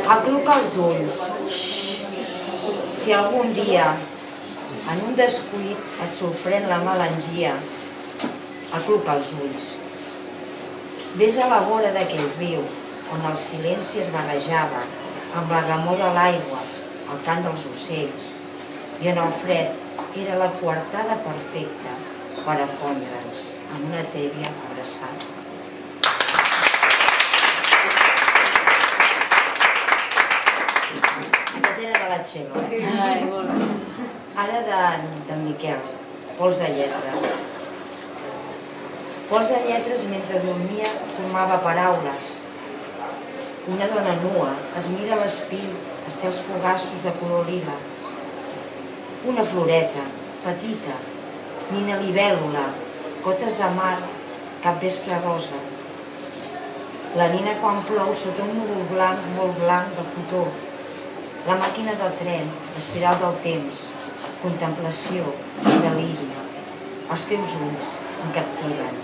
Acluca els ulls. Si algun dia, en un descuit, et sorprèn la melangia, acluca els ulls. Ves a la vora d'aquell riu, on el silenci es barrejava amb la remor de l'aigua, el cant dels ocells, i en el fred era la coartada perfecta per a fondre'ns en una tèbia abraçada. Aquest era de la Txelo. Ara d'en Miquel, Pols de lletres. Pols de lletres, mentre dormia, formava paraules. Una dona nua es mira a l'espill, estels fugaços de color lila. Una floreta, petita, nina libèl·lula, gotes de mar, cap vespre rosa. La nina quan plou sota un núvol blanc, molt blanc de cotó. La màquina del tren, l'espiral del temps, contemplació, deliri. Els teus ulls em captiven.